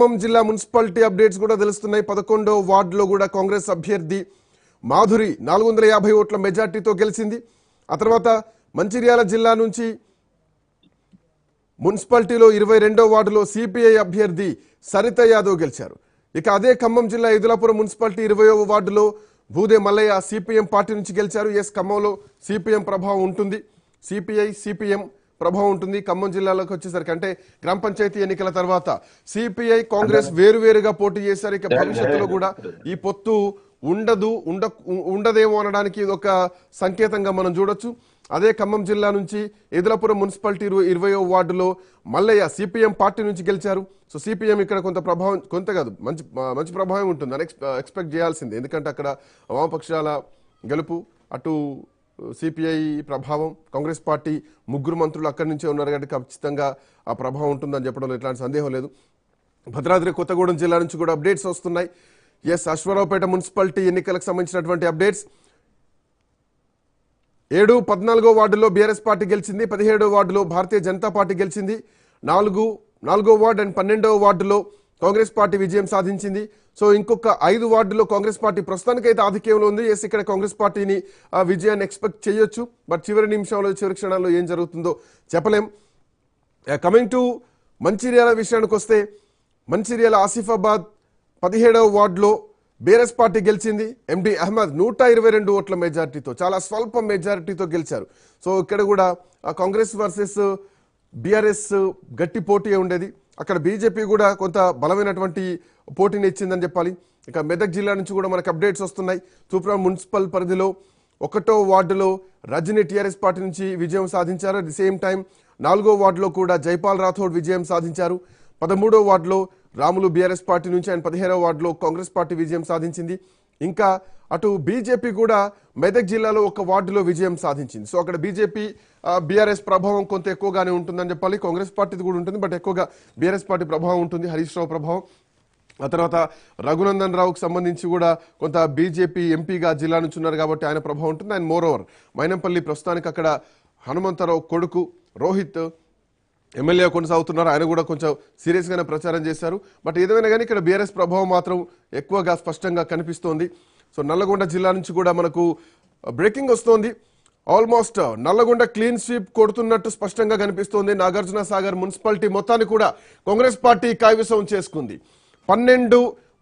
ఖమ్మం జిల్లా municipality updates కూడా తెలుస్తున్నాయి. 11వ వార్డులో కూడా కాంగ్రెస్ అభ్యర్థి మాధురి 450 ఓట్ల మెజార్టీతో గెలిచింది. ఆ తర్వాత మంచిర్యాల జిల్లా నుంచి మున్సిపాలిటీలో 22వ వార్డులో సిపిఐ అభ్యర్థి సరిత యాదవ్ గెలిచారు. ఇక అదే ఖమ్మం జిల్లా ఇదులాపురం మున్సిపాలిటీ 20వ వార్డులో భూదే మల్లయ్య సిపిఎం పార్టీ నుంచి గెలిచారు. ఎస్, ఖమ్మంలో సిపిఎం ప్రభావం ఉంటుంది, సిపిఎం ప్రభావం ఉంటుంది. ఖమ్మం జిల్లాలోకి వచ్చేసరికి అంటే గ్రామ పంచాయతీ ఎన్నికల తర్వాత సిపిఐ కాంగ్రెస్ వేరువేరుగా పోటీ చేశారు. ఇక భవిష్యత్తులో కూడా ఈ పొత్తు ఉండదేమో అనడానికి ఇది ఒక సంకేతంగా మనం చూడొచ్చు. అదే ఖమ్మం జిల్లా నుంచి ఇదులాపురం మున్సిపాలిటీ 20వ వార్డులో మల్లయ్య సిపిఎం పార్టీ నుంచి గెలిచారు. సో సిపిఎం ఇక్కడ కొంత కాదు మంచి ప్రభావం ఉంటుంది అని ఎక్స్పెక్ట్ చేయాల్సిందే. ఎందుకంటే అక్కడ వామపక్షాల గెలుపు, అటు సిపిఐ ప్రభావం, కాంగ్రెస్ పార్టీ ముగ్గురు మంత్రులు అక్కడి నుంచే ఉన్నారు కాబట్టి ఖచ్చితంగా ఆ ప్రభావం ఉంటుందని చెప్పడంలో ఎట్లాంటి సందేహం లేదు. భద్రాద్రి కొత్తగూడెం జిల్లా నుంచి కూడా అప్డేట్స్ వస్తున్నాయి. ఎస్, అశ్వారావుపేట మున్సిపాలిటీ ఎన్నికలకు సంబంధించినటువంటి అప్డేట్స్. 7, 14వ వార్డులో బీఆర్ఎస్ పార్టీ గెలిచింది. 17వ వార్డులో భారతీయ జనతా పార్టీ గెలిచింది. 4వ వార్డు అండ్ 12వ వార్డులో కాంగ్రెస్ పార్టీ విజయం సాధించింది. సో ఇంకొక 5 వార్డులో కాంగ్రెస్ పార్టీ ప్రస్తుతానికైతే ఆధిక్యంలో ఉంది. ఎస్, ఇక్కడ కాంగ్రెస్ పార్టీని విజయాన్ని ఎక్స్పెక్ట్ చేయొచ్చు. బట్ చివరి నిమిషంలో, చివరి క్షణాల్లో ఏం జరుగుతుందో చెప్పలేం. కమింగ్ టు మంచిర్యాల విషయానికి వస్తే, మంచిర్యాల ఆసిఫాబాద్ 17వ వార్డులో బీఆర్ఎస్ పార్టీ గెలిచింది. ఎండి అహ్మద్ 122 ఓట్ల మెజార్టీతో, చాలా స్వల్ప మెజారిటీతో గెలిచారు. సో ఇక్కడ కూడా కాంగ్రెస్ వర్సెస్ బీఆర్ఎస్ గట్టి పోటీ ఉండేది. అక్కడ బీజేపీ కూడా కొంత బలమైనటువంటి పోటీని ఇచ్చిందని చెప్పాలి. ఇక మెదక్ జిల్లా నుంచి కూడా మనకు అప్డేట్స్ వస్తున్నాయి. తూప్రాన్ మున్సిపల్ పరిధిలో 1వ వార్డులో రజనీ టీఆర్ఎస్ పార్టీ నుంచి విజయం సాధించారు. అట్ ది సేమ్ టైం 4వ వార్డులో కూడా జైపాల్ రాథోడ్ విజయం సాధించారు. 13వ వార్డులో రాములు బీఆర్ఎస్ పార్టీ నుంచి, అండ్ 17వ వార్డులో కాంగ్రెస్ పార్టీ విజయం సాధించింది. ఇంకా అటు బీజేపీ కూడా మెదక్ జిల్లాలో ఒక వార్డులో విజయం సాధించింది. సో అక్కడ బీజేపీ బీఆర్ఎస్ ప్రభావం కొంత ఎక్కువగానే ఉంటుందని చెప్పాలి. కాంగ్రెస్ పార్టీది కూడా ఉంటుంది, బట్ ఎక్కువగా బీఆర్ఎస్ పార్టీ ప్రభావం ఉంటుంది, హరీష్ రావు ప్రభావం. ఆ తర్వాత రఘునందన్ రావుకు సంబంధించి కూడా కొంత బీజేపీ ఎంపీగా జిల్లా నుంచి ఉన్నారు కాబట్టి ఆయన ప్రభావం ఉంటుంది. అండ్ మోర్ ఓవర్ మైనంపల్లి ప్రస్తుతానికి అక్కడ హనుమంతరావు కొడుకు రోహిత్ ఎమ్మెల్యే కొనసాగుతున్నారు. ఆయన కూడా కొంచెం సీరియస్గానే ప్రచారం చేశారు. బట్ ఏదైనా కానీ ఇక్కడ బీఆర్ఎస్ ప్రభావం మాత్రం ఎక్కువగా స్పష్టంగా కనిపిస్తోంది. సో నల్లగొండ జిల్లా నుంచి కూడా మనకు బ్రేకింగ్ వస్తోంది. ఆల్మోస్ట్ నల్లగొండ క్లీన్ స్వీప్ కొడుతున్నట్టు స్పష్టంగా కనిపిస్తోంది. నాగార్జున సాగర్ మున్సిపాలిటీ మొత్తాన్ని కూడా కాంగ్రెస్ పార్టీ కైవసం చేసుకుంది. 12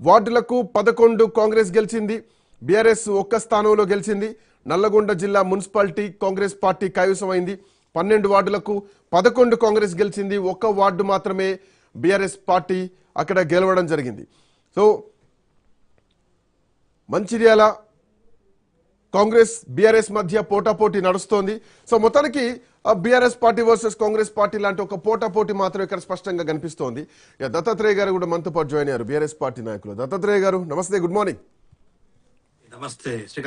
వార్డులకు 11 కాంగ్రెస్ గెలిచింది. బీఆర్ఎస్ ఒక్క స్థానంలో గెలిచింది. నల్లగొండ జిల్లా మున్సిపాలిటీ కాంగ్రెస్ పార్టీ కైవసం అయింది. 12 వార్డులకు 11 కాంగ్రెస్ గెలిచింది. ఒక్క వార్డు మాత్రమే బీఆర్ఎస్ పార్టీ అక్కడ గెలవడం జరిగింది. సో మంచిర్యాల కాంగ్రెస్ బీఆర్ఎస్ మధ్య పోటాపోటీ నడుస్తోంది. సో మొత్తానికి BRS party versus Congress party లాంటి ఒక పోటాపోటీ మాత్రం ఇక్కడ స్పష్టంగా కనిపిస్తోంది. దత్తాత్రేయ గారు కూడా మనతో పాటు జాయిన్ అయ్యారు, బీఆర్ఎస్ పార్టీ నాయకులు. దత్తాత్రేయ గారు నమస్తే, గుడ్ మార్నింగ్. నమస్తే శ్రీకాంత్.